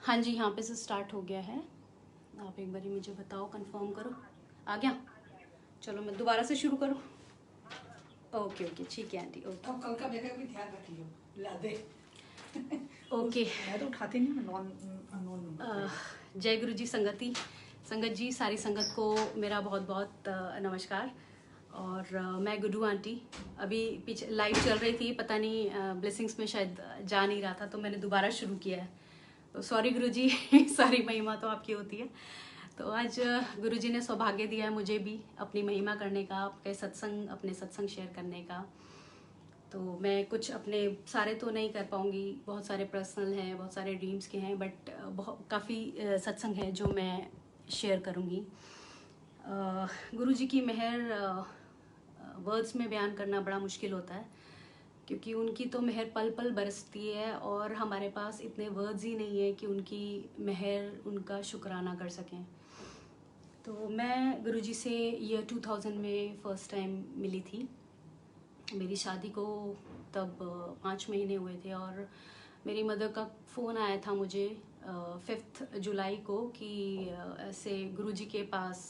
हाँ जी, यहाँ पे से स्टार्ट हो गया है। आप एक बारी मुझे बताओ, कंफर्म करो। आ गया? चलो मैं दोबारा से शुरू करूँ। ओके ओके, ठीक है आंटी, ओके। तो कल का देखा भी ध्यान रखियो, ला दे। ओके। मैं तो उठाती नहीं, नॉन नंबर। जय गुरु जी संगति संगत जी, सारी संगत को मेरा बहुत बहुत नमस्कार। और मैं गुड्डू आंटी। अभी पीछे लाइव चल रही थी, पता नहीं ब्लेसिंग्स में शायद जा नहीं रहा था, तो मैंने दोबारा शुरू किया है। तो सॉरी गुरु जी सारी महिमा तो आपकी होती है। तो आज गुरु जी ने सौभाग्य दिया है मुझे भी अपनी महिमा करने का, आपके सत्संग, अपने सत्संग शेयर करने का। तो मैं कुछ अपने सारे तो नहीं कर पाऊँगी, बहुत सारे पर्सनल हैं, बहुत सारे ड्रीम्स के हैं, बट बहुत काफ़ी सत्संग है जो मैं शेयर करूँगी। गुरु जी की मेहर वर्ड्स में बयान करना बड़ा मुश्किल होता है, क्योंकि उनकी तो मेहर पल पल बरसती है और हमारे पास इतने वर्ड्स ही नहीं है कि उनकी मेहर, उनका शुक्राना कर सकें। तो मैं गुरु जी से ईयर 2000 में फ़र्स्ट टाइम मिली थी। मेरी शादी को तब 5 महीने हुए थे और मेरी मदर का फ़ोन आया था मुझे 5 जुलाई को कि ऐसे गुरुजी के पास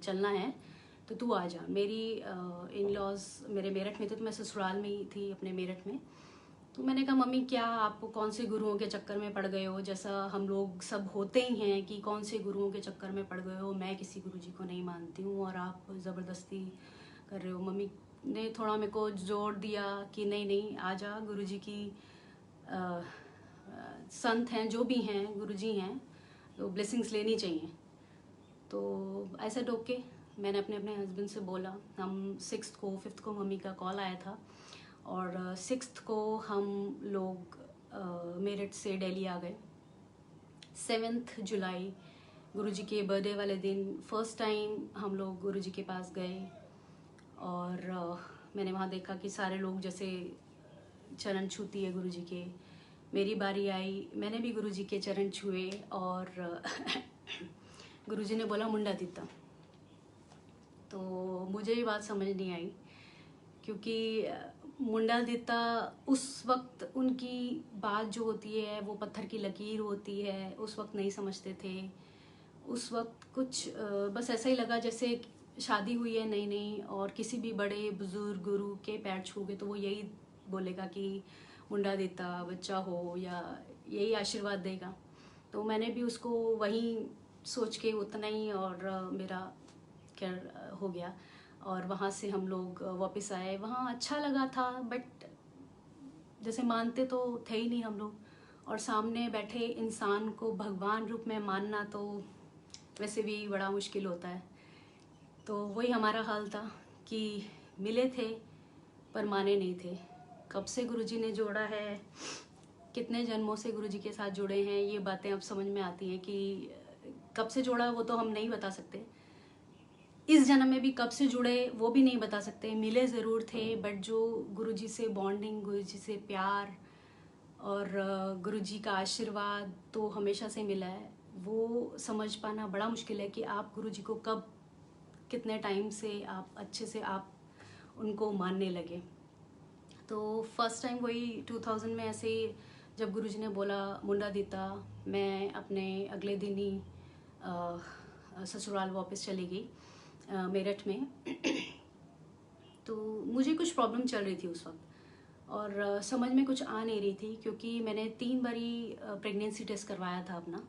चलना है, तो तू आ जा। मेरी इन लॉज मेरे मेरठ में थे, तो मैं ससुराल में ही थी अपने मेरठ में। तो मैंने कहा मम्मी, क्या आप कौन से गुरुओं के चक्कर में पड़ गए हो? जैसा हम लोग सब होते ही हैं कि कौन से गुरुओं के चक्कर में पड़ गए हो, मैं किसी गुरुजी को नहीं मानती हूँ और आप ज़बरदस्ती कर रहे हो। मम्मी ने थोड़ा मेरे को जोर दिया कि नहीं नहीं, आ जा, गुरुजी की संत हैं, जो भी हैं गुरुजी हैं, तो ब्लेसिंग्स लेनी चाहिए। तो ऐसे टोक के मैंने अपने अपने हस्बैंड से बोला। हम 5th को मम्मी का कॉल आया था और 6th को हम लोग मेरठ से दिल्ली आ गए। 7th जुलाई गुरुजी के बर्थडे वाले दिन फर्स्ट टाइम हम लोग गुरुजी के पास गए और मैंने वहाँ देखा कि सारे लोग जैसे चरण छूती है गुरुजी के। मेरी बारी आई, मैंने भी गुरुजी के चरण छुए और गुरुजी ने बोला मुंडा दिता। तो मुझे ये बात समझ नहीं आई, क्योंकि मुंडा दिता उस वक्त उनकी बात जो होती है वो पत्थर की लकीर होती है, उस वक्त नहीं समझते थे। उस वक्त कुछ बस ऐसा ही लगा जैसे शादी हुई है नई नई और किसी भी बड़े बुजुर्ग गुरु के पैर छूगे तो वो यही बोलेगा कि मुंडा देता, बच्चा हो, या यही आशीर्वाद देगा। तो मैंने भी उसको वही सोच के उतना ही और मेरा क्या हो गया। और वहाँ से हम लोग वापस आए। वहाँ अच्छा लगा था, बट जैसे मानते तो थे ही नहीं हम लोग, और सामने बैठे इंसान को भगवान रूप में मानना तो वैसे भी बड़ा मुश्किल होता है। तो वही हमारा हाल था कि मिले थे पर माने नहीं थे। कब से गुरुजी ने जोड़ा है, कितने जन्मों से गुरुजी के साथ जुड़े हैं, ये बातें अब समझ में आती हैं कि कब से जोड़ा वो तो हम नहीं बता सकते। इस जन्म में भी कब से जुड़े वो भी नहीं बता सकते। मिले ज़रूर थे, बट जो गुरुजी से बॉन्डिंग, गुरुजी से प्यार और गुरुजी का आशीर्वाद तो हमेशा से मिला है, वो समझ पाना बड़ा मुश्किल है कि आप गुरुजी को कब, कितने टाइम से आप अच्छे से आप उनको मानने लगे। तो फर्स्ट टाइम वही 2000 में ऐसे ही जब गुरुजी ने बोला मुंडा दीता, मैं अपने अगले दिन ही ससुराल वापस चली गई मेरठ में। तो मुझे कुछ प्रॉब्लम चल रही थी उस वक्त और समझ में कुछ आ नहीं रही थी, क्योंकि मैंने 3 बारी प्रेगनेंसी टेस्ट करवाया था अपना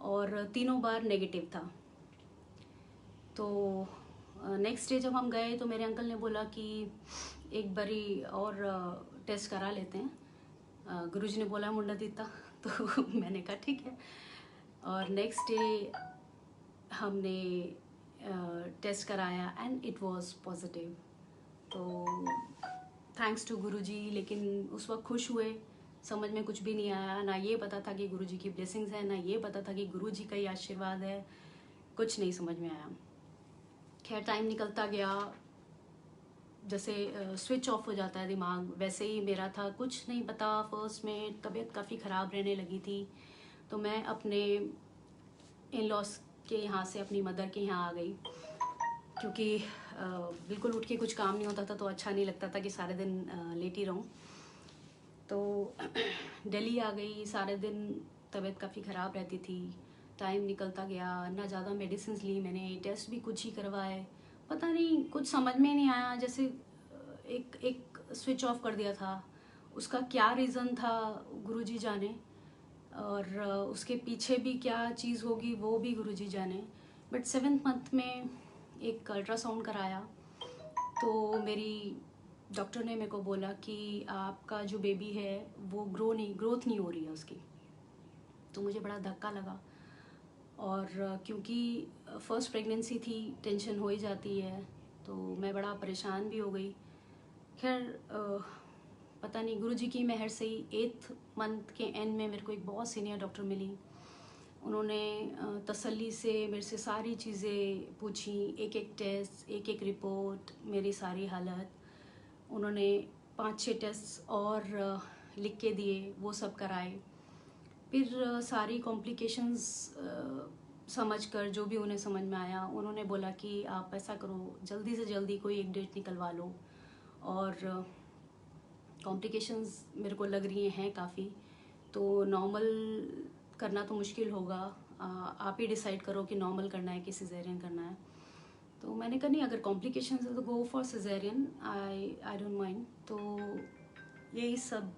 और तीनों बार नेगेटिव था। तो नेक्स्ट डे जब हम गए तो मेरे अंकल ने बोला कि एक बारी और टेस्ट करा लेते हैं। गुरुजी ने बोला मुंडा दीता तो मैंने कहा ठीक है। और नेक्स्ट डे हमने टेस्ट कराया एंड इट वाज पॉजिटिव। तो थैंक्स टू गुरुजी। लेकिन उस वक्त खुश हुए, समझ में कुछ भी नहीं आया, ना ये पता था कि गुरुजी की ब्लेसिंग्स है, ना ये पता था कि गुरुजी का ही आशीर्वाद है, कुछ नहीं समझ में आया। खैर टाइम निकलता गया, जैसे स्विच ऑफ हो जाता है दिमाग, वैसे ही मेरा था, कुछ नहीं पता। फर्स्ट में तबीयत काफ़ी ख़राब रहने लगी थी, तो मैं अपने इन लॉस के यहाँ से अपनी मदर के यहाँ आ गई, क्योंकि बिल्कुल उठ के कुछ काम नहीं होता था, तो अच्छा नहीं लगता था कि सारे दिन लेटी रहूं। तो दिल्ली आ गई। सारे दिन तबीयत काफ़ी ख़राब रहती थी, टाइम निकलता गया, ना ज़्यादा मेडिसिन ली मैंने, टेस्ट भी कुछ ही करवाए, पता नहीं कुछ समझ में नहीं आया, जैसे एक एक स्विच ऑफ कर दिया था। उसका क्या रीज़न था गुरुजी जाने, और उसके पीछे भी क्या चीज़ होगी वो भी गुरुजी जाने। बट 7th मंथ में एक अल्ट्रासाउंड कराया तो मेरी डॉक्टर ने मेरे को बोला कि आपका जो बेबी है वो ग्रोथ नहीं हो रही है उसकी। तो मुझे बड़ा धक्का लगा, और क्योंकि फर्स्ट प्रेगनेंसी थी, टेंशन हो ही जाती है, तो मैं बड़ा परेशान भी हो गई। खैर पता नहीं गुरुजी की मेहर से ही 8th मंथ के एंड में मेरे को एक बहुत सीनियर डॉक्टर मिली। उन्होंने तसल्ली से मेरे से सारी चीज़ें पूछी, एक एक टेस्ट, एक एक रिपोर्ट, मेरी सारी हालत। उन्होंने 5-6 टेस्ट और लिख के दिए, वो सब कराए। फिर सारी कॉम्प्लिकेशंस समझकर, जो भी उन्हें समझ में आया, उन्होंने बोला कि आप ऐसा करो, जल्दी से जल्दी कोई एक डेट निकलवा लो। और कॉम्प्लिकेशंस मेरे को लग रही हैं काफ़ी, तो नॉर्मल करना तो मुश्किल होगा, आप ही डिसाइड करो कि नॉर्मल करना है कि सिजेरियन करना है। तो मैंने कहा नहीं, अगर कॉम्प्लिकेशंस है तो go for caesarean, I don't mind. तो यही सब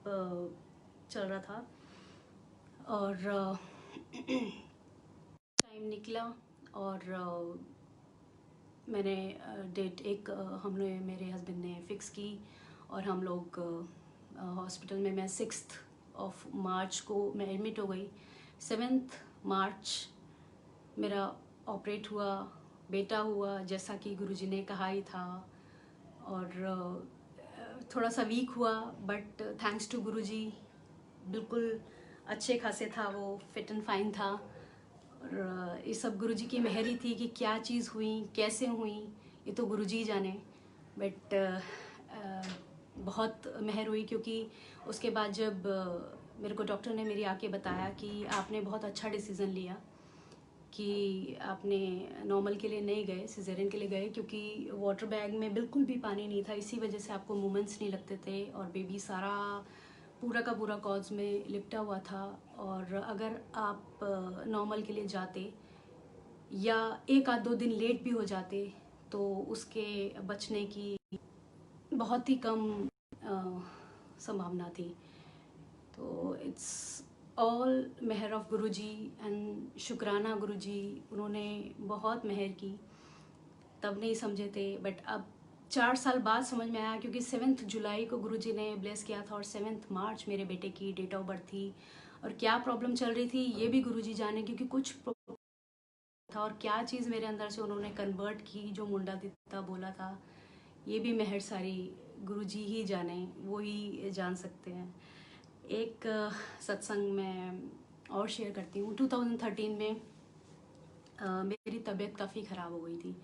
चल रहा था, और टाइम निकला, और मैंने डेट एक हमने मेरे हस्बैंड ने फ़िक्स की, और हम लोग हॉस्पिटल में, मैं 6th ऑफ मार्च को मैं एडमिट हो गई। 7th मार्च मेरा ऑपरेट हुआ, बेटा हुआ, जैसा कि गुरुजी ने कहा ही था। और थोड़ा सा वीक हुआ, बट थैंक्स टू गुरुजी बिल्कुल अच्छे खासे था, वो फिट एंड फाइन था। और ये सब गुरुजी की मेहर ही थी कि क्या चीज़ हुई, कैसे हुई, ये तो गुरुजी जाने। बट बहुत मेहर हुई, क्योंकि उसके बाद जब मेरे को डॉक्टर ने मेरी आके बताया कि आपने बहुत अच्छा डिसीज़न लिया कि आपने नॉर्मल के लिए नहीं गए, सिजेरियन के लिए गए, क्योंकि वाटर बैग में बिल्कुल भी पानी नहीं था, इसी वजह से आपको मूवमेंट्स नहीं लगते थे, और बेबी सारा पूरा का पूरा कॉज में लिपटा हुआ था। और अगर आप नॉर्मल के लिए जाते या 1-2 दिन लेट भी हो जाते तो उसके बचने की बहुत ही कम संभावना थी। तो इट्स ऑल मेहर ऑफ गुरुजी एंड शुक्राना गुरुजी, उन्होंने बहुत मेहर की। तब नहीं समझे थे, बट अब 4 साल बाद समझ में आया, क्योंकि 7th जुलाई को गुरुजी ने ब्लेस किया था, और 7th मार्च मेरे बेटे की डेट ऑफ बर्थ थी। और क्या प्रॉब्लम चल रही थी ये भी गुरुजी जाने, क्योंकि कुछ था, और क्या चीज़ मेरे अंदर से उन्होंने कन्वर्ट की, जो मुंडा दिता बोला था, ये भी मेहर सारी गुरुजी ही जाने, वो ही जान सकते हैं। एक सत्संग में और शेयर करती हूँ। 2013 में मेरी तबीयत काफ़ी ख़राब हो गई थी,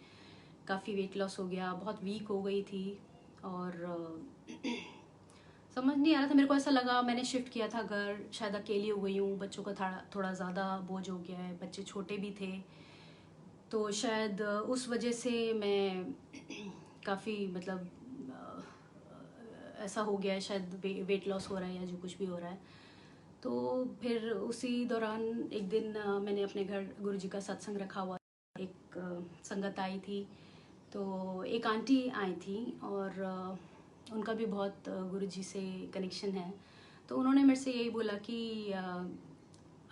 काफ़ी वेट लॉस हो गया, बहुत वीक हो गई थी, और समझ नहीं आ रहा था। मेरे को ऐसा लगा, मैंने शिफ्ट किया था घर, शायद अकेली हो गई हूँ, बच्चों का थोड़ा ज़्यादा बोझ हो गया है, बच्चे छोटे भी थे, तो शायद उस वजह से मैं काफ़ी मतलब ऐसा हो गया है, शायद वेट लॉस हो रहा है या जो कुछ भी हो रहा है। तो फिर उसी दौरान एक दिन मैंने अपने घर गुरुजी का सत्संग रखा हुआ, एक संगत आई थी, तो एक आंटी आई थी, और उनका भी बहुत गुरुजी से कनेक्शन है। तो उन्होंने मेरे से यही बोला कि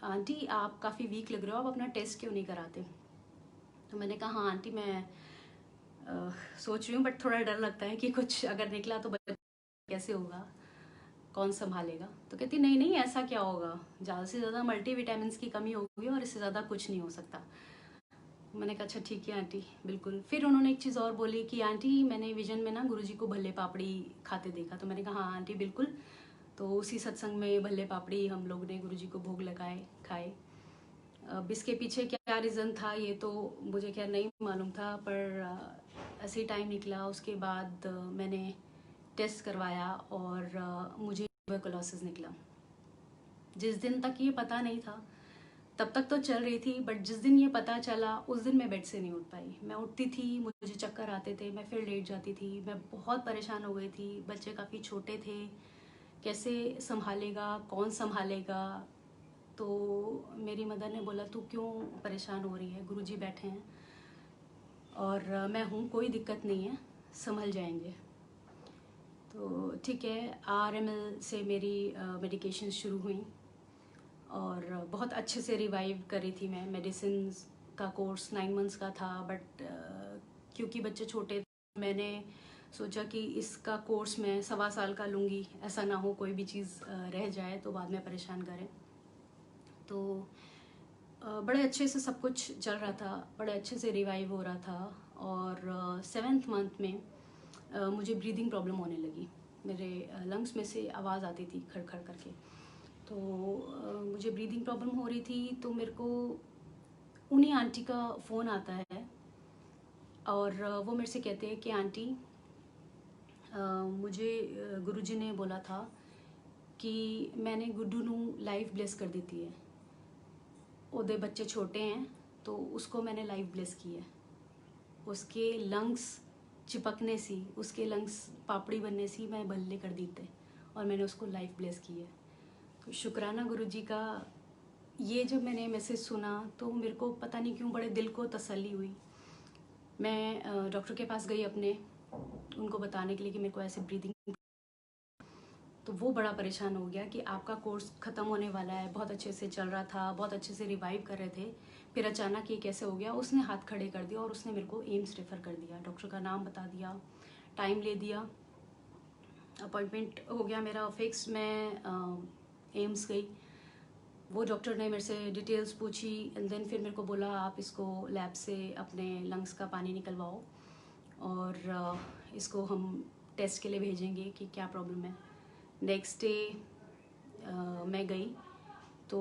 आंटी आप काफ़ी वीक लग रहे हो, आप अपना टेस्ट क्यों नहीं कराते। तो मैंने कहा हाँ आंटी, मैं सोच रही हूँ, बट थोड़ा डर लगता है कि कुछ अगर निकला तो कैसे होगा, कौन संभालेगा। तो कहती नहीं नहीं, ऐसा क्या होगा, ज़्यादा से ज़्यादा मल्टीविटामिन्स की कमी होगी, और इससे ज़्यादा कुछ नहीं हो सकता। मैंने कहा अच्छा ठीक है आंटी, बिल्कुल। फिर उन्होंने एक चीज़ और बोली कि आंटी मैंने विजन में ना गुरुजी को भल्ले पापड़ी खाते देखा। तो मैंने कहा हाँ आंटी बिल्कुल। तो उसी सत्संग में भल्ले पापड़ी हम लोग ने गुरुजी को भोग लगाए, खाए। अब इसके पीछे क्या रीज़न था ये तो मुझे खैर नहीं मालूम था, पर ऐसे ही टाइम निकला। उसके बाद मैंने टेस्ट करवाया, और मुझे ट्यूबरकुलोसिस निकला। जिस दिन तक ये पता नहीं था तब तक तो चल रही थी, बट जिस दिन ये पता चला उस दिन मैं बेड से नहीं उठ पाई। मैं उठती थी, मुझे चक्कर आते थे, मैं फिर लेट जाती थी, मैं बहुत परेशान हो गई थी। बच्चे काफ़ी छोटे थे, कैसे संभालेगा, कौन संभालेगा, तो मेरी मदर ने बोला तू क्यों परेशान हो रही है, गुरुजी बैठे हैं और मैं हूँ, कोई दिक्कत नहीं है, संभल जाएंगे। तो ठीक है, RML से मेरी मेडिकेशन शुरू हुई और बहुत अच्छे से रिवाइव करी थी मैं। मेडिसिन का कोर्स 9 मंथ्स का था, बट क्योंकि बच्चे छोटे थे मैंने सोचा कि इसका कोर्स मैं 1.25 साल का लूँगी, ऐसा ना हो कोई भी चीज़ रह जाए तो बाद में परेशान करें। तो बड़े अच्छे से सब कुछ चल रहा था, बड़े अच्छे से रिवाइव हो रहा था। और 7th मंथ में मुझे ब्रीदिंग प्रॉब्लम होने लगी, मेरे लंग्स में से आवाज़ आती थी खड़खड़ करके। तो मुझे ब्रीदिंग प्रॉब्लम हो रही थी, तो मेरे को उन्हीं आंटी का फ़ोन आता है और वो मेरे से कहते हैं कि आंटी मुझे गुरुजी ने बोला था कि मैंने गुड्डू नू लाइफ ब्लेस कर दी है, ओदे बच्चे छोटे हैं तो उसको मैंने लाइफ ब्लेस की है, उसके लंग्स चिपकने सी, उसके लंग्स पापड़ी बनने सी मैं बल्ले कर दी थे और मैंने उसको लाइफ ब्लेस की है। तो शुक्राना गुरुजी का। ये जब मैंने मैसेज सुना तो मेरे को पता नहीं क्यों बड़े दिल को तसल्ली हुई। मैं डॉक्टर के पास गई अपने, उनको बताने के लिए कि मेरे को ऐसे ब्रीदिंग, तो वो बड़ा परेशान हो गया कि आपका कोर्स ख़त्म होने वाला है, बहुत अच्छे से चल रहा था, बहुत अच्छे से रिवाइव कर रहे थे, फिर अचानक ये कैसे हो गया। उसने हाथ खड़े कर दिया और उसने मेरे को एम्स रेफ़र कर दिया, डॉक्टर का नाम बता दिया, टाइम ले दिया, अपॉइंटमेंट हो गया मेरा फिक्स। मैं एम्स गई, वो डॉक्टर ने मेरे से डिटेल्स पूछी एंड देन फिर मेरे को बोला आप इसको लैब से अपने लंग्स का पानी निकलवाओ और इसको हम टेस्ट के लिए भेजेंगे कि क्या प्रॉब्लम है। नेक्स्ट डे मैं गई तो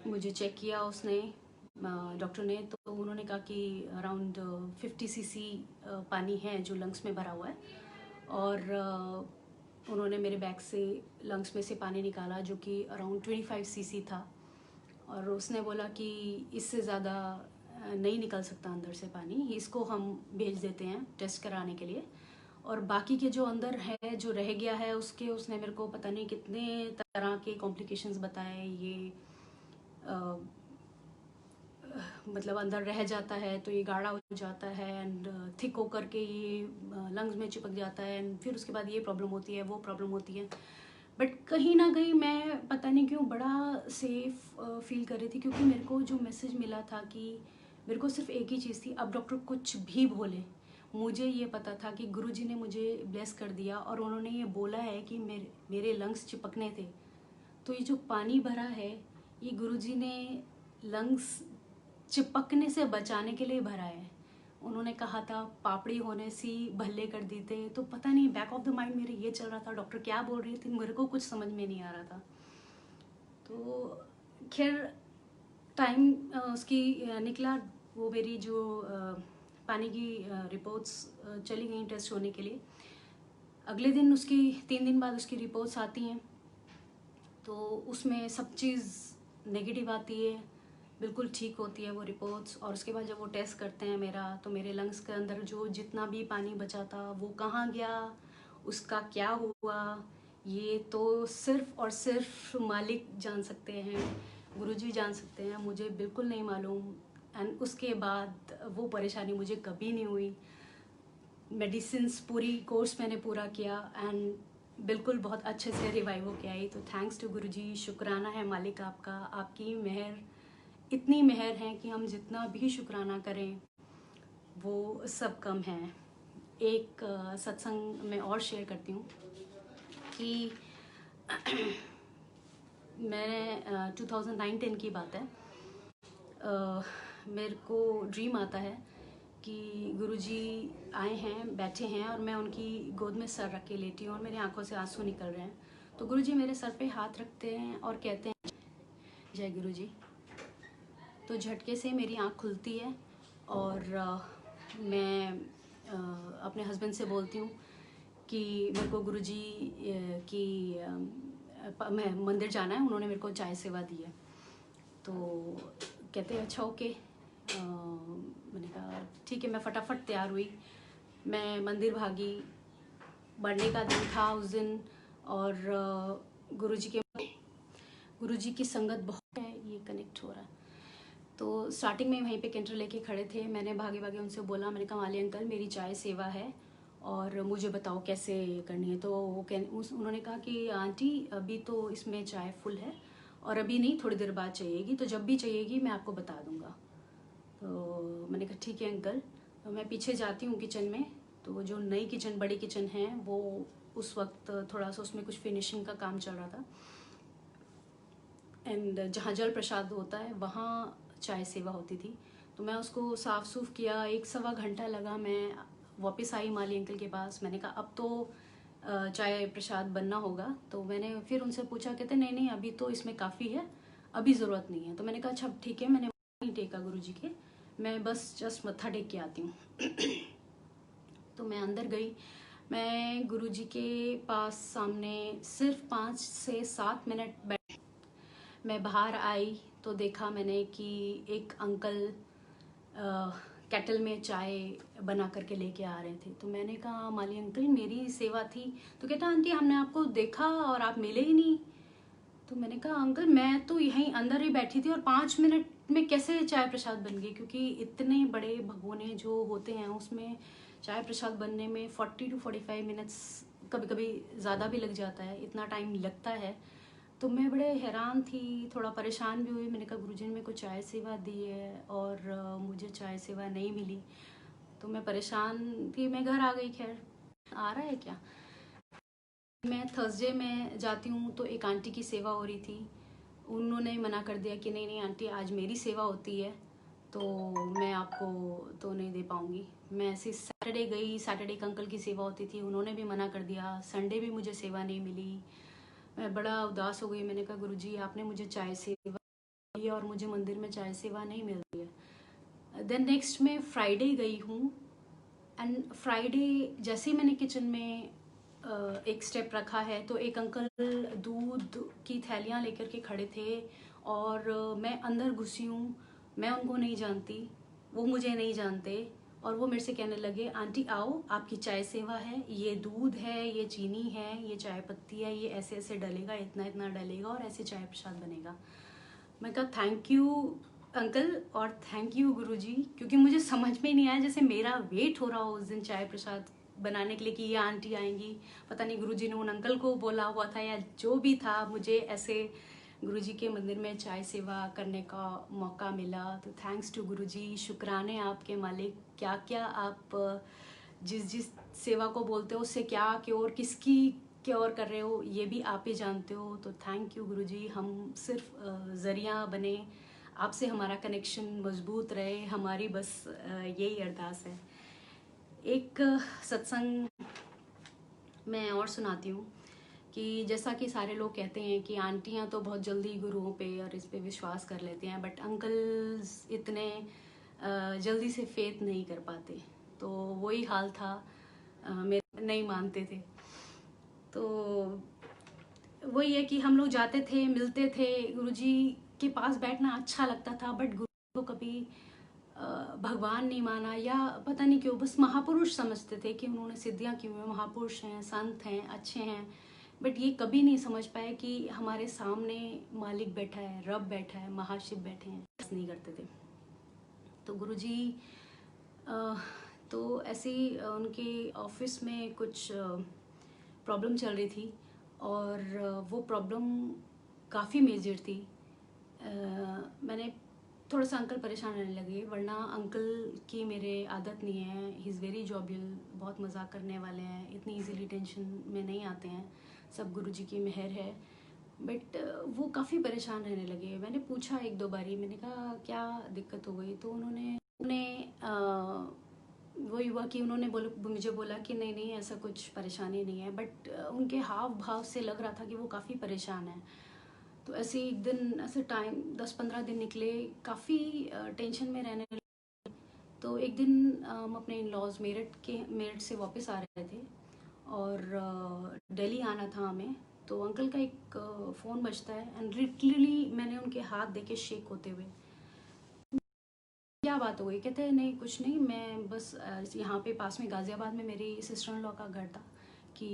मुझे चेक किया उसने, डॉक्टर ने, तो उन्होंने कहा कि अराउंड 50 cc पानी है जो लंग्स में भरा हुआ है। और उन्होंने मेरे बैग से लंग्स में से पानी निकाला जो कि अराउंड 25 cc था और उसने बोला कि इससे ज़्यादा नहीं निकल सकता अंदर से पानी, इसको हम भेज देते हैं टेस्ट कराने के लिए। और बाकी के जो अंदर है, जो रह गया है, उसके उसने मेरे को पता नहीं कितने तरह के कॉम्प्लिकेशंस बताए। ये मतलब अंदर रह जाता है तो ये गाढ़ा हो जाता है एंड थिक होकर के ये लंग्स में चिपक जाता है एंड फिर उसके बाद ये प्रॉब्लम होती है, वो प्रॉब्लम होती है। बट कहीं ना कहीं मैं पता नहीं क्यों बड़ा सेफ फील कर रही थी, क्योंकि मेरे को जो मैसेज मिला था कि मेरे को सिर्फ एक ही चीज़ थी, अब डॉक्टर कुछ भी बोले, मुझे ये पता था कि गुरुजी ने मुझे ब्लेस कर दिया और उन्होंने ये बोला है कि मेरे लंग्स चिपकने थे। तो ये जो पानी भरा है ये गुरुजी ने लंग्स चिपकने से बचाने के लिए भरा है। उन्होंने कहा था पापड़ी होने सी भल्ले कर दी थे, तो पता नहीं बैक ऑफ द माइंड मेरे ये चल रहा था डॉक्टर क्या बोल रही थी, मेरे को कुछ समझ में नहीं आ रहा था। तो खैर टाइम उसकी निकला, वो मेरी जो पानी की रिपोर्ट्स चली गई टेस्ट होने के लिए। अगले दिन उसकी 3 दिन बाद उसकी रिपोर्ट्स आती हैं तो उसमें सब चीज़ नेगेटिव आती है, बिल्कुल ठीक होती है वो रिपोर्ट्स। और उसके बाद जब वो टेस्ट करते हैं मेरा, तो मेरे लंग्स के अंदर जो जितना भी पानी बचा था वो कहाँ गया, उसका क्या हुआ, ये तो सिर्फ और सिर्फ मालिक जान सकते हैं, गुरुजी जान सकते हैं, मुझे बिल्कुल नहीं मालूम। एंड उसके बाद वो परेशानी मुझे कभी नहीं हुई। मेडिसिन्स पूरी कोर्स मैंने पूरा किया एंड बिल्कुल बहुत अच्छे से रिवाइव हो के आई। तो थैंक्स टू गुरुजी, शुक्राना है मालिक आपका, आपकी मेहर, इतनी मेहर है कि हम जितना भी शुक्राना करें वो सब कम है। एक सत्संग में और शेयर करती हूँ कि मैंने 2009-10 की बात है, मेरे को ड्रीम आता है कि गुरुजी आए हैं, बैठे हैं और मैं उनकी गोद में सर रख के लेटी हूँ और मेरी आंखों से आंसू निकल रहे हैं। तो गुरुजी मेरे सर पे हाथ रखते हैं और कहते हैं जय गुरुजी। तो झटके से मेरी आंख खुलती है और मैं अपने हस्बैंड से बोलती हूँ कि मेरे को गुरुजी की मैं मंदिर जाना है, उन्होंने मेरे को चाय सेवा दी है। तो कहते हैं अच्छा ओके। मैंने कहा ठीक है, मैं फटाफट तैयार हुई, मैं मंदिर भागी, बर्थडे का दिन था उस दिन और गुरुजी की संगत बहुत है, ये कनेक्ट हो रहा है। तो स्टार्टिंग में वहीं पे कैंटर लेके खड़े थे, मैंने भागे भागे उनसे बोला, मैंने कहा माली अंकल मेरी चाय सेवा है और मुझे बताओ कैसे करनी है। तो वो उन्होंने कहा कि आंटी अभी तो इसमें चाय फुल है और अभी नहीं, थोड़ी देर बाद चाहिएगी, तो जब भी चाहिएगी मैं आपको बता दूंगा। तो मैंने कहा ठीक है अंकल। तो मैं पीछे जाती हूँ किचन में, तो जो नई किचन, बड़ी किचन है, वो उस वक्त थोड़ा सा उसमें कुछ फिनिशिंग का काम चल रहा था, एंड जहाँ जल प्रसाद होता है वहाँ चाय सेवा होती थी। तो मैं उसको साफ़ सूफ किया, 1-1.25 घंटा लगा। मैं वापस आई माली अंकल के पास, मैंने कहा अब तो चाय प्रसाद बनना होगा। तो मैंने फिर उनसे पूछा, कहते नहीं नहीं अभी तो इसमें काफ़ी है, अभी ज़रूरत नहीं है। तो मैंने कहा अच्छा ठीक है, मैंने नहीं टेका गुरुजी के, मैं बस जस्ट मत्था टेक के आती हूँ। तो मैं अंदर गई, मैं गुरुजी के पास सामने सिर्फ 5 से 7 मिनट बैठ। मैं बाहर आई तो देखा मैंने कि एक अंकल केटल में चाय बना करके लेके आ रहे थे। तो मैंने कहा माली अंकल मेरी सेवा थी। तो कहता आंटी हमने आपको देखा और आप मिले ही नहीं। तो मैंने कहा अंकल मैं तो यहीं अंदर ही बैठी थी और 5 मिनट में कैसे चाय प्रसाद बन गई, क्योंकि इतने बड़े भगोने जो होते हैं उसमें चाय प्रसाद बनने में 40 to 45 मिनट्स, कभी कभी ज़्यादा भी लग जाता है, इतना टाइम लगता है। तो मैं बड़े हैरान थी, थोड़ा परेशान भी हुई। मैंने कहा गुरुजी ने मेरे को चाय सेवा दी है और मुझे चाय सेवा नहीं मिली। तो मैं परेशान थी, मैं घर आ गई। खैर आ रहा है क्या, मैं थर्सडे में जाती हूँ तो एक आंटी की सेवा हो रही थी, उन्होंने मना कर दिया कि नहीं नहीं आंटी आज मेरी सेवा होती है तो मैं आपको तो नहीं दे पाऊँगी। मैं ऐसे सैटरडे गई, सैटरडे एक अंकल की सेवा होती थी, उन्होंने भी मना कर दिया, संडे भी मुझे सेवा नहीं मिली। मैं बड़ा उदास हो गई। मैंने कहा गुरुजी आपने मुझे चाय सेवा दी और मुझे मंदिर में चाय सेवा नहीं मिल रही है। देन नेक्स्ट मैं फ्राइडे गई हूँ, एंड फ्राइडे जैसे ही मैंने किचन में एक स्टेप रखा है तो एक अंकल दूध की थैलियाँ लेकर के खड़े थे और मैं अंदर घुसी हूँ, मैं उनको नहीं जानती, वो मुझे नहीं जानते, और वो मेरे से कहने लगे आंटी आओ आपकी चाय सेवा है, ये दूध है, ये चीनी है, ये चाय पत्ती है, ये ऐसे ऐसे डलेगा, इतना इतना डलेगा और ऐसे चाय प्रसाद बनेगा। मैं कहा थैंक यू अंकल और थैंक यू गुरुजी, क्योंकि मुझे समझ में नहीं आया, जैसे मेरा वेट हो रहा हो उस दिन चाय प्रसाद बनाने के लिए कि ये आंटी आएंगी। पता नहीं गुरुजी ने उन अंकल को बोला हुआ था या जो भी था, मुझे ऐसे गुरुजी के मंदिर में चाय सेवा करने का मौका मिला। तो थैंक्स टू गुरुजी, शुक्राने आपके मालिक। क्या क्या आप जिस जिस सेवा को बोलते हो उससे क्या क्योर, किसकी क्योर कर रहे हो, ये भी आप ही जानते हो। तो थैंक यू गुरुजी, हम सिर्फ ज़रिया बने, आपसे हमारा कनेक्शन मजबूत रहे, हमारी बस यही अरदास है। एक सत्संग मैं और सुनाती हूँ कि जैसा कि सारे लोग कहते हैं कि आंटियाँ तो बहुत जल्दी गुरुओं पे और इस पे विश्वास कर लेते हैं, बट अंकल्स इतने जल्दी से फेथ नहीं कर पाते। तो वही हाल था, मेरे नहीं मानते थे। तो वही है कि हम लोग जाते थे, मिलते थे, गुरुजी के पास बैठना अच्छा लगता था, बट गुरु को कभी भगवान नहीं माना, या पता नहीं क्यों, बस महापुरुष समझते थे कि उन्होंने सिद्धियाँ की हुई, महापुरुष हैं, संत हैं, अच्छे हैं, बट ये कभी नहीं समझ पाए कि हमारे सामने मालिक बैठा है, रब बैठा है, महाशिव बैठे हैं। नहीं करते थे। तो गुरुजी तो ऐसे ही उनके ऑफिस में कुछ प्रॉब्लम चल रही थी और वो प्रॉब्लम काफ़ी मेजर थी। मैंने थोड़ा सा अंकल परेशान रहने लगे, वरना अंकल की मेरे आदत नहीं है, ही इज़ वेरी जॉबियल, बहुत मजाक करने वाले हैं, इतनी इजीली टेंशन में नहीं आते हैं, सब गुरुजी की मेहर है। बट वो काफ़ी परेशान रहने लगे। मैंने पूछा 1-2 बारी, मैंने कहा क्या दिक्कत हो गई, तो उन्होंने वही हुआ कि उन्होंने मुझे बोला कि नहीं नहीं ऐसा कुछ परेशानी नहीं है, बट उनके हाव भाव से लग रहा था कि वो काफ़ी परेशान है। तो ऐसे एक दिन ऐसे टाइम 10-15 दिन निकले, काफ़ी टेंशन में रहने लगे। तो एक दिन हम अपने इन लॉज मेरठ से वापस आ रहे थे और दिल्ली आना था हमें। तो अंकल का एक फ़ोन बजता है एंड लिटरली मैंने उनके हाथ देखे शेक होते हुए। क्या बात हो गई, कहते हैं नहीं कुछ नहीं, मैं बस यहाँ पे पास में गाज़ियाबाद में मेरी सिस्टर इन लॉ का घर था कि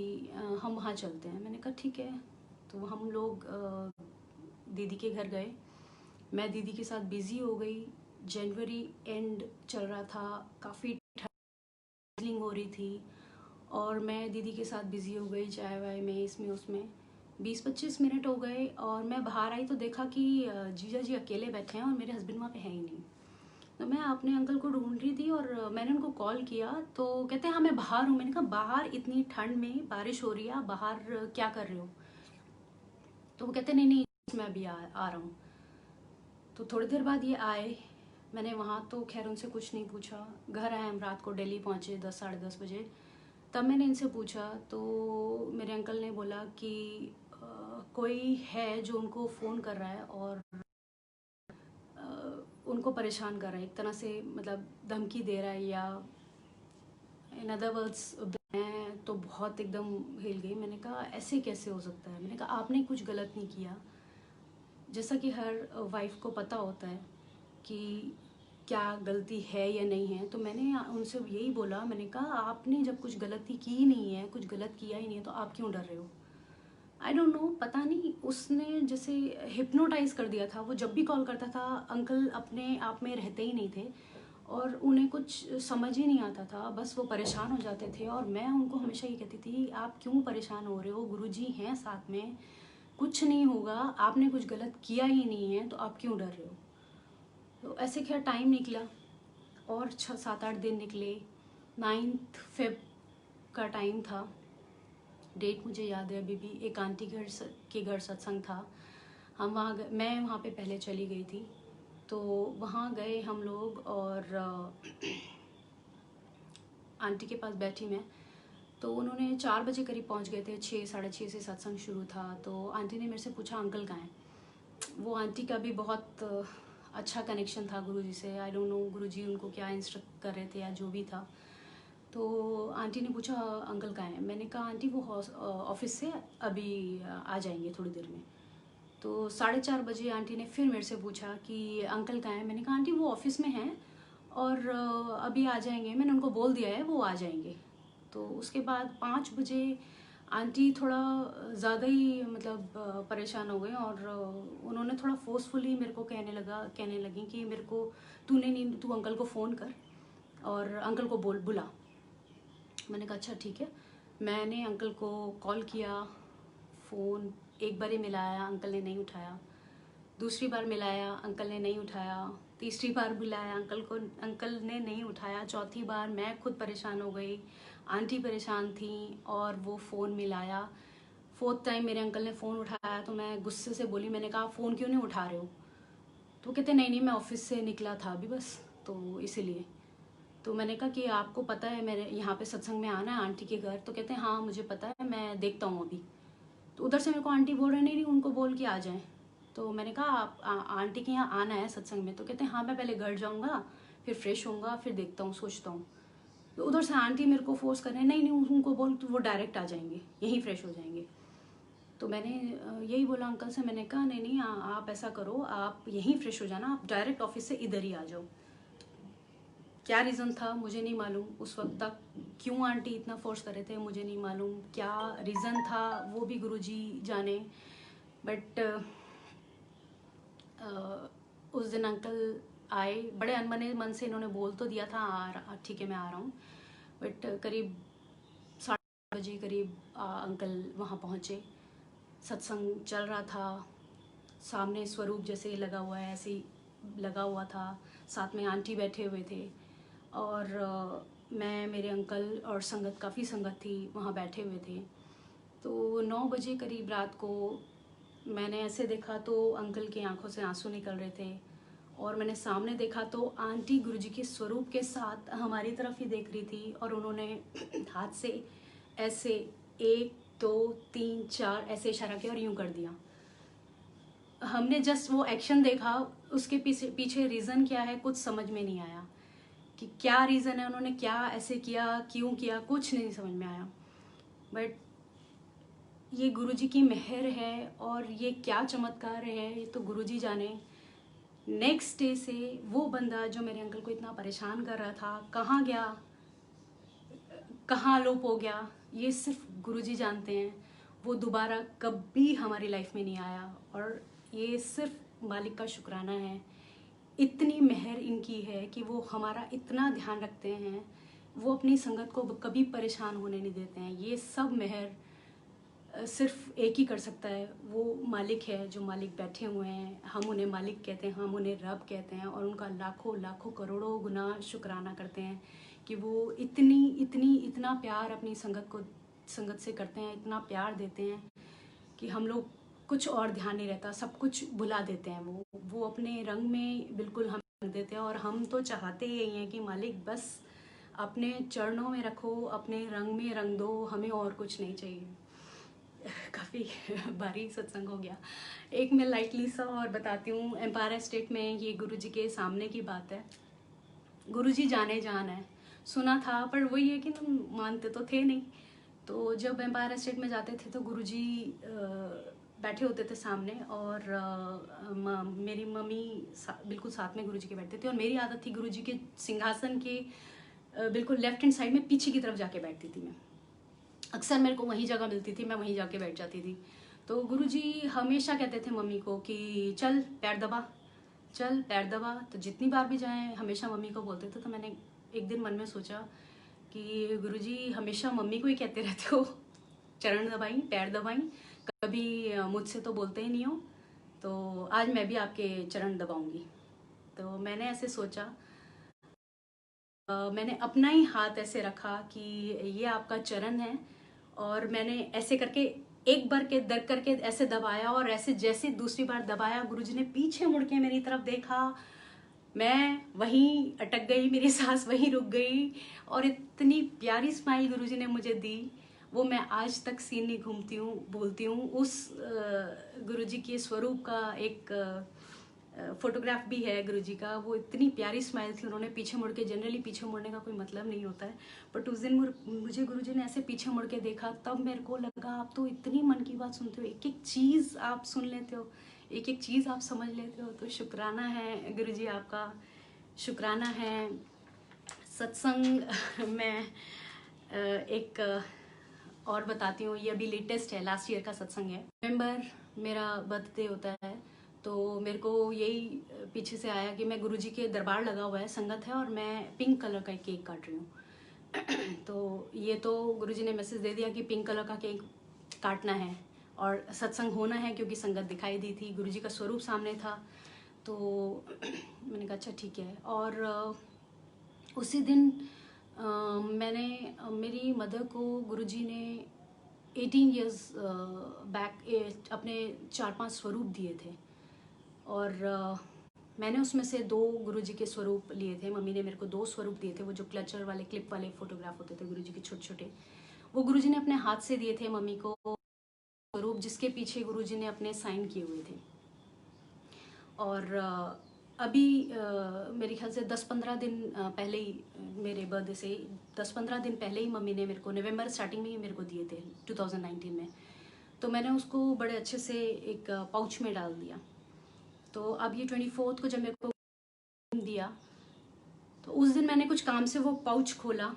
हम वहाँ चलते हैं। मैंने कहा ठीक है। तो हम लोग दीदी के घर गए। मैं दीदी के साथ बिज़ी हो गई। जनवरी एंड चल रहा था, काफ़ी ठंडिंग हो रही थी और मैं दीदी के साथ बिज़ी हो गई चाय वाय में, इसमें उसमें। 20-25 मिनट हो गए और मैं बाहर आई तो देखा कि जीजा जी अकेले बैठे हैं और मेरे हस्बैंड वहाँ पे हैं ही नहीं। तो मैं अपने अंकल को ढूंढ रही थी और मैंने उनको कॉल किया तो कहते हैं हाँ मैं बाहर हूँ। मैंने कहा बाहर इतनी ठंड में बारिश हो रही है, आप बाहर क्या कर रहे हो? तो वो कहते नहीं नहीं मैं अभी आ रहा हूँ। तो थोड़ी देर बाद ये आए। मैंने वहाँ तो खैर उनसे कुछ नहीं पूछा। घर आए हम रात को, दिल्ली पहुँचे 10 साढ़े 10 बजे। तब मैंने इनसे पूछा तो मेरे अंकल ने बोला कि कोई है जो उनको फ़ोन कर रहा है और उनको परेशान कर रहा है, एक तरह से मतलब धमकी दे रहा है, या इन अदर वर्ड्स। मैं तो बहुत एकदम हिल गई। मैंने कहा ऐसे कैसे हो सकता है? मैंने कहा आपने कुछ गलत नहीं किया। जैसा कि हर वाइफ को पता होता है कि क्या गलती है या नहीं है, तो मैंने उनसे यही बोला। मैंने कहा आपने जब कुछ गलती की नहीं है, कुछ गलत किया ही नहीं है, तो आप क्यों डर रहे हो? आई डोंट नो, पता नहीं उसने जैसे हिप्नोटाइज कर दिया था। वो जब भी कॉल करता था अंकल अपने आप में रहते ही नहीं थे और उन्हें कुछ समझ ही नहीं आता था, बस वो परेशान हो जाते थे। और मैं उनको हमेशा ये कहती थी आप क्यों परेशान हो रहे हो, गुरुजी हैं साथ में, कुछ नहीं होगा, आपने कुछ गलत किया ही नहीं है, तो आप क्यों डर रहे हो? तो ऐसे खैर टाइम निकला और 6-7-8 दिन निकले। 9 फेब का टाइम था, डेट मुझे याद है अभी भी। एक आंटी के घर सत्संग था। हम वहाँ मैं वहाँ पे पहले चली गई थी, तो वहाँ गए हम लोग और आंटी के पास बैठी मैं। तो उन्होंने 4 बजे करीब पहुँच गए थे, 6 साढ़े 6 से सत्संग शुरू था। तो आंटी ने मेरे से पूछा अंकल कहाँ हैं? वो आंटी का भी बहुत अच्छा कनेक्शन था गुरुजी से। आई डोंट नो गुरुजी उनको क्या इंस्ट्रक्ट कर रहे थे या जो भी था। तो आंटी ने पूछा अंकल कहाँ हैं? मैंने कहा आंटी वो ऑफिस से अभी आ जाएंगे थोड़ी देर में। तो 4:30 बजे आंटी ने फिर मेरे से पूछा कि अंकल कहाँ हैं? मैंने कहा आंटी वो ऑफिस में हैं और अभी आ जाएंगे, मैंने उनको बोल दिया है वो आ जाएंगे। तो उसके बाद 5 बजे आंटी थोड़ा ज़्यादा ही मतलब परेशान हो गए और उन्होंने थोड़ा फोर्सफुली मेरे को कहने लगी कि मेरे को तू अंकल को फ़ोन कर और अंकल को बुला। मैंने कहा अच्छा ठीक है। मैंने अंकल को कॉल किया, फ़ोन एक बार ही मिलाया, अंकल ने नहीं उठाया। दूसरी बार मिलाया, अंकल ने नहीं उठाया। तीसरी बार बुलाया अंकल ने नहीं उठाया। चौथी बार मैं खुद परेशान हो गई, आंटी परेशान थी और वो फ़ोन मिलाया। 4th टाइम मेरे अंकल ने फ़ोन उठाया तो मैं गुस्से से बोली, मैंने कहा फ़ोन क्यों नहीं उठा रहे हो? तो कहते नहीं नहीं मैं ऑफिस से निकला था अभी बस, तो इसीलिए। तो मैंने कहा कि आपको पता है मेरे यहाँ पे सत्संग में आना है आंटी के घर? तो कहते हैं हाँ मुझे पता है, मैं देखता हूँ अभी। तो उधर से मेरे को आंटी बोल रहे नहीं उनको बोल के आ जाएं। तो मैंने कहा आप आंटी के यहाँ आना है सत्संग में? तो कहते हैं हाँ मैं पहले घर जाऊँगा, फिर फ्रेश होऊंगा, फिर देखता हूँ, सोचता हूँ। तो उधर से आंटी मेरे को फोर्स कर रहे हैं नहीं नहीं उनको बोल तो वो डायरेक्ट आ जाएंगे, यहीं फ्रेश हो जाएंगे। तो मैंने यही बोला अंकल से, मैंने कहा नहीं नहीं आप ऐसा करो, आप यहीं फ्रेश हो जाना, आप डायरेक्ट ऑफिस से इधर ही आ जाओ। क्या रीज़न था मुझे नहीं मालूम उस वक्त तक, क्यों आंटी इतना फोर्स कर रहे थे मुझे नहीं मालूम, क्या रीज़न था वो भी गुरुजी जाने। बट उस दिन अंकल आए, बड़े अनबने मन से इन्होंने बोल तो दिया था ठीक है मैं आ रहा हूँ। बट करीब 8:30 बजे करीब अंकल वहाँ पहुँचे। सत्संग चल रहा था, सामने स्वरूप जैसे लगा हुआ है ऐसे ही लगा हुआ था, साथ में आंटी बैठे हुए थे और मैं, मेरे अंकल और संगत, काफ़ी संगत थी वहाँ बैठे हुए थे। तो 9 बजे करीब रात को मैंने ऐसे देखा तो अंकल की आंखों से आंसू निकल रहे थे और मैंने सामने देखा तो आंटी गुरुजी के स्वरूप के साथ हमारी तरफ ही देख रही थी और उन्होंने हाथ से ऐसे 1 2 3 4 ऐसे इशारा किया और यूं कर दिया। हमने जस्ट वो एक्शन देखा, उसके पीछे रीज़न क्या है कुछ समझ में नहीं आया कि क्या रीज़न है, उन्होंने क्या ऐसे किया, क्यों किया, कुछ नहीं समझ में आया। बट ये गुरुजी की मेहर है और ये क्या चमत्कार है ये तो गुरुजी जाने। नेक्स्ट डे से वो बंदा जो मेरे अंकल को इतना परेशान कर रहा था कहाँ गया, कहाँ लोप हो गया, ये सिर्फ गुरुजी जानते हैं। वो दोबारा कभी हमारी लाइफ में नहीं आया और ये सिर्फ मालिक का शुक्राना है। इतनी मेहर इनकी है कि वो हमारा इतना ध्यान रखते हैं, वो अपनी संगत को कभी परेशान होने नहीं देते हैं। ये सब मेहर सिर्फ एक ही कर सकता है, वो मालिक है। जो मालिक बैठे हुए हैं, हम उन्हें मालिक कहते हैं, हम उन्हें रब कहते हैं, और उनका लाखों लाखों करोड़ों गुना शुक्राना करते हैं कि वो इतना प्यार अपनी संगत से करते हैं, इतना प्यार देते हैं कि हम लोग कुछ और ध्यान नहीं रहता, सब कुछ भुला देते हैं। वो अपने रंग में बिल्कुल हम रंग देते हैं, और हम तो चाहते यही हैं कि मालिक बस अपने चरणों में रखो, अपने रंग में रंग दो, हमें और कुछ नहीं चाहिए। काफ़ी भारी सत्संग हो गया। एक मैं लाइटली सा और बताती हूँ। एम्पायर स्टेट में ये गुरुजी के सामने की बात है। गुरुजी जाने जान है, सुना था, पर वही है कि हम मानते तो थे नहीं। तो जब एम्पायर स्टेट में जाते थे तो गुरुजी बैठे होते थे सामने, और मेरी मम्मी बिल्कुल साथ में गुरुजी के बैठते थे, और मेरी आदत थी गुरुजी के सिंहासन के बिल्कुल लेफ्ट हैंड साइड में पीछे की तरफ जाके बैठती थी मैं। अक्सर मेरे को वहीं जगह मिलती थी, मैं वहीं जाके बैठ जाती थी। तो गुरुजी हमेशा कहते थे मम्मी को कि चल पैर दबा, चल पैर दबा। तो जितनी बार भी जाएं हमेशा मम्मी को बोलते थे। तो मैंने एक दिन मन में सोचा कि गुरुजी हमेशा मम्मी को ही कहते रहते हो चरण दबाई, पैर दबाई, कभी मुझसे तो बोलते ही नहीं हो, तो आज मैं भी आपके चरण दबाऊंगी। तो मैंने ऐसे सोचा, मैंने अपना ही हाथ ऐसे रखा कि ये आपका चरण है, और मैंने ऐसे करके एक बार के दर करके ऐसे दबाया, और ऐसे जैसे दूसरी बार दबाया गुरुजी ने पीछे मुड़ के मेरी तरफ देखा, मैं वहीं अटक गई, मेरी सांस वहीं रुक गई, और इतनी प्यारी स्माइल गुरुजी ने मुझे दी। वो मैं आज तक सीन नहीं घूमती हूँ, भूलती हूँ। उस गुरुजी के स्वरूप का एक फोटोग्राफ भी है गुरुजी का। वो इतनी प्यारी स्माइल थी, उन्होंने पीछे मुड़ के, जनरली पीछे मुड़ने का कोई मतलब नहीं होता है, बट उस दिन मुझे गुरुजी ने ऐसे पीछे मुड़ के देखा, तब मेरे को लगा आप तो इतनी मन की बात सुनते हो, एक एक चीज़ आप सुन लेते हो, एक एक चीज़ आप समझ लेते हो। तो शुक्राना है गुरुजी आपका, शुक्राना है। सत्संग में एक और बताती हूँ, ये अभी लेटेस्ट है, लास्ट ईयर का सत्संग है। नवंबर मेरा बर्थडे होता है, तो मेरे को यही पीछे से आया कि मैं गुरुजी के दरबार लगा हुआ है, संगत है, और मैं पिंक कलर का केक काट रही हूँ। तो ये तो गुरुजी ने मैसेज दे दिया कि पिंक कलर का केक काटना है और सत्संग होना है, क्योंकि संगत दिखाई दी थी, गुरुजी का स्वरूप सामने था। तो मैंने कहा अच्छा ठीक है। और उसी दिन मैंने मेरी मदर को गुरुजी ने 18 इयर्स बैक अपने 4-5 स्वरूप दिए थे, और मैंने उसमें से 2 गुरुजी के स्वरूप लिए थे। मम्मी ने मेरे को 2 स्वरूप दिए थे, वो जो क्लचर वाले क्लिप वाले फोटोग्राफ होते थे गुरुजी के छोटे छोटे, वो गुरुजी ने अपने हाथ से दिए थे मम्मी को स्वरूप, जिसके पीछे गुरुजी ने अपने साइन किए हुए थे। और अभी मेरे ख्याल से 10-15 दिन पहले ही, मेरे बर्थडे से 10-15 दिन पहले ही मम्मी ने मेरे को नवंबर स्टार्टिंग में ही मेरे को दिए थे 2019 में। तो मैंने उसको बड़े अच्छे से एक पाउच में डाल दिया। तो अब ये 24 को जब मेरे को दिया, तो उस दिन मैंने कुछ काम से वो पाउच खोला,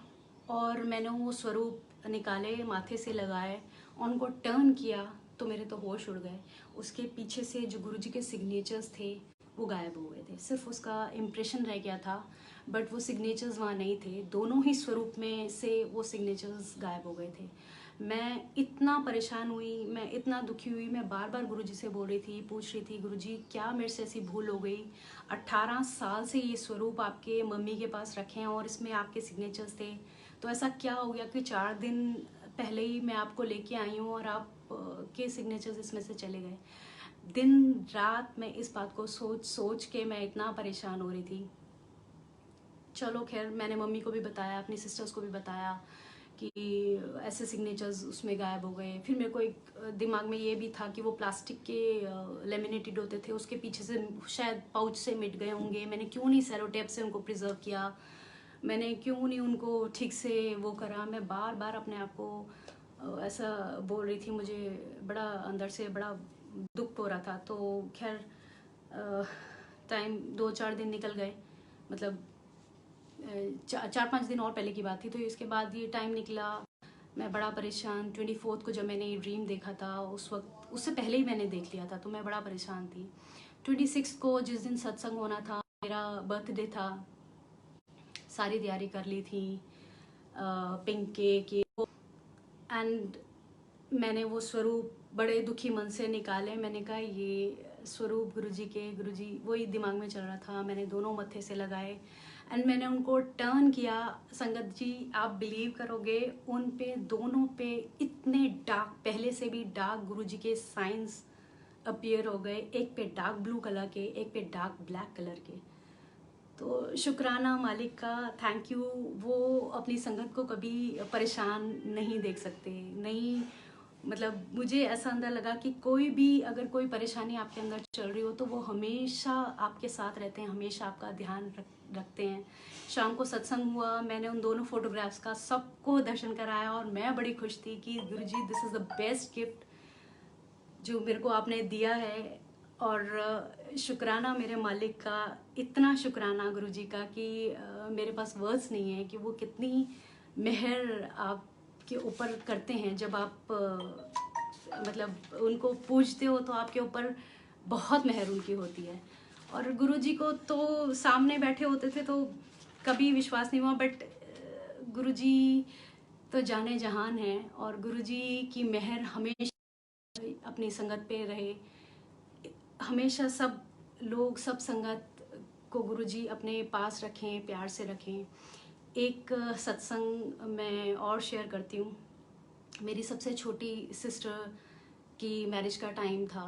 और मैंने वो स्वरूप निकाले, माथे से लगाए, उनको टर्न किया, तो मेरे तो होश उड़ गए। उसके पीछे से जो गुरुजी के सिग्नेचर्स थे वो गायब हो गए थे, सिर्फ उसका इम्प्रेशन रह गया था, बट वो सिग्नेचर्स वहाँ नहीं थे। दोनों ही स्वरूप में से वो सिग्नेचर्स गायब हो गए थे। मैं इतना परेशान हुई, मैं इतना दुखी हुई, मैं बार बार गुरुजी से बोल रही थी, पूछ रही थी, गुरुजी क्या मेरे से ऐसी भूल हो गई? 18 साल से ये स्वरूप आपके मम्मी के पास रखे हैं, और इसमें आपके सिग्नेचर्स थे, तो ऐसा क्या हो गया कि 4 दिन पहले ही मैं आपको लेके आई हूँ और आप के सिग्नेचर्स इसमें से चले गए? दिन रात मैं इस बात को सोच सोच के मैं इतना परेशान हो रही थी। चलो खैर, मैंने मम्मी को भी बताया, अपनी सिस्टर्स को भी बताया कि ऐसे सिग्नेचर्स उसमें गायब हो गए। फिर मेरे को एक दिमाग में ये भी था कि वो प्लास्टिक के लेमिनेटेड होते थे, उसके पीछे से शायद पाउच से मिट गए होंगे। मैंने क्यों नहीं सेलो टेप से उनको प्रिजर्व किया, मैंने क्यों नहीं उनको ठीक से वो करा। मैं बार बार अपने आप को ऐसा बोल रही थी, मुझे बड़ा अंदर से बड़ा दुख हो रहा था। तो खैर टाइम 2-4 दिन निकल गए, मतलब 4-5 दिन और पहले की बात थी। तो इसके बाद ये टाइम निकला, मैं बड़ा परेशान 24 को जब मैंने ये ड्रीम देखा था, उस वक्त उससे पहले ही मैंने देख लिया था, तो मैं बड़ा परेशान थी। 26 को जिस दिन सत्संग होना था, मेरा बर्थडे था, सारी तैयारी कर ली थी, पिंक केक ये, एंड मैंने वो स्वरूप बड़े दुखी मन से निकाले। मैंने कहा ये स्वरूप गुरुजी के, गुरुजी वही दिमाग में चल रहा था। मैंने दोनों मत्थे से लगाए एंड मैंने उनको टर्न किया। संगत जी आप बिलीव करोगे, उन पे दोनों पे इतने डार्क, पहले से भी डार्क गुरुजी के साइंस अपीयर हो गए। एक पे डार्क ब्लू कलर के, एक पे डार्क ब्लैक कलर के। तो शुक्राना मालिक का, थैंक यू। वो अपनी संगत को कभी परेशान नहीं देख सकते, नहीं, मतलब मुझे ऐसा अंदर लगा कि कोई भी अगर कोई परेशानी आपके अंदर चल रही हो तो वो हमेशा आपके साथ रहते हैं, हमेशा आपका ध्यान रखते हैं। शाम को सत्संग हुआ, मैंने उन दोनों फोटोग्राफ्स का सबको दर्शन कराया और मैं बड़ी खुश थी कि Guruji this is the best gift जो मेरे को आपने दिया है। और शुक्राना मेरे मालिक का, इतना शुक्राना गुरुजी का कि मेरे पास वर्ड्स नहीं है कि वो कितनी मेहर आपके ऊपर करते हैं। जब आप मतलब उनको पूजते हो तो आपके ऊपर बहुत मेहर उनकी होती है। और गुरुजी को तो सामने बैठे होते थे तो कभी विश्वास नहीं हुआ, बट गुरुजी तो जाने जहान हैं और गुरुजी की मेहर हमेशा अपनी संगत पे रहे। हमेशा सब लोग, सब संगत को गुरुजी अपने पास रखें, प्यार से रखें। एक सत्संग मैं और शेयर करती हूँ। मेरी सबसे छोटी सिस्टर की मैरिज का टाइम था,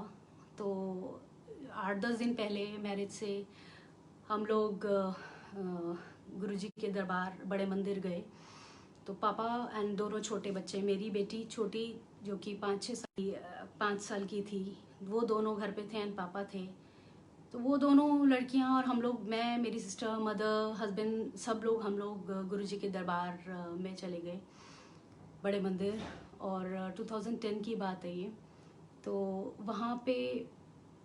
तो 8-10 दिन पहले मैरिज से हम लोग गुरुजी के दरबार बड़े मंदिर गए। तो पापा एंड दोनों छोटे बच्चे, मेरी बेटी छोटी जो कि 5 साल की थी, वो दोनों घर पे थे एंड पापा थे। तो वो दोनों लड़कियां और हम लोग, मैं, मेरी सिस्टर, मदर, हस्बैंड, सब लोग, हम लोग गुरुजी के दरबार में चले गए, बड़े मंदिर। और 2010 की बात है ये। तो वहाँ पे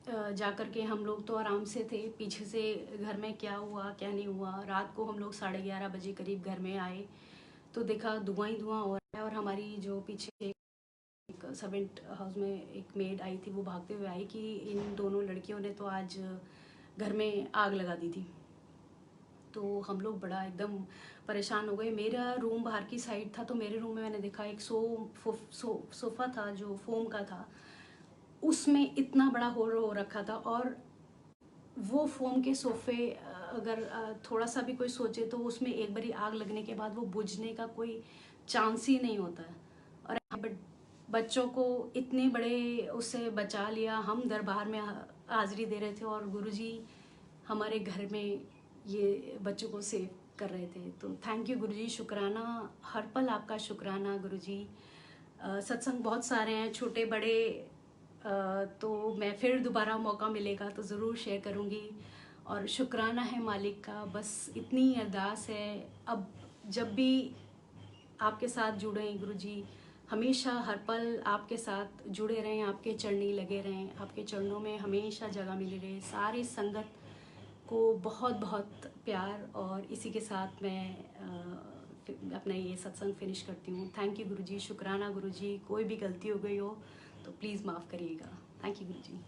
जा कर के हम लोग तो आराम से थे, पीछे से घर में क्या हुआ क्या नहीं हुआ। रात को हम लोग 11:30 बजे करीब घर में आए तो देखा धुआं ही धुआं हो रहा है। और हमारी जो पीछे एक सर्वेंट हाउस में एक मेड आई थी, वो भागते हुए आई कि इन दोनों लड़कियों ने तो आज घर में आग लगा दी थी। तो हम लोग बड़ा एकदम परेशान हो गए। मेरा रूम बाहर की साइड था, तो मेरे रूम में मैंने देखा एक सोफ़ा था जो फोम का था, उसमें इतना बड़ा होल हो रखा था। और वो फोम के सोफ़े अगर थोड़ा सा भी कोई सोचे तो उसमें एक बारी आग लगने के बाद वो बुझने का कोई चांस ही नहीं होता है। और बच्चों को इतने बड़े उससे बचा लिया। हम दरबार में हाजिरी दे रहे थे और गुरुजी हमारे घर में ये बच्चों को सेव कर रहे थे। तो थैंक यू गुरुजी, शुक्राना, हर पल आपका शुक्राना गुरुजी। सत्संग बहुत सारे हैं, छोटे बड़े, तो मैं फिर दोबारा मौका मिलेगा तो ज़रूर शेयर करूँगी। और शुक्राना है मालिक का, बस इतनी अरदास है। अब जब भी आपके साथ जुड़े गुरुजी, हमेशा हर पल आपके साथ जुड़े रहें, आपके चरणी लगे रहें, आपके चरणों में हमेशा जगह मिली रहे। सारी संगत को बहुत बहुत प्यार। और इसी के साथ मैं अपना ये सत्संग फिनिश करती हूँ। थैंक यू गुरुजी, शुक्राना गुरुजी। कोई भी गलती हो गई हो तो प्लीज़ माफ़ करिएगा। Thank you Guruji.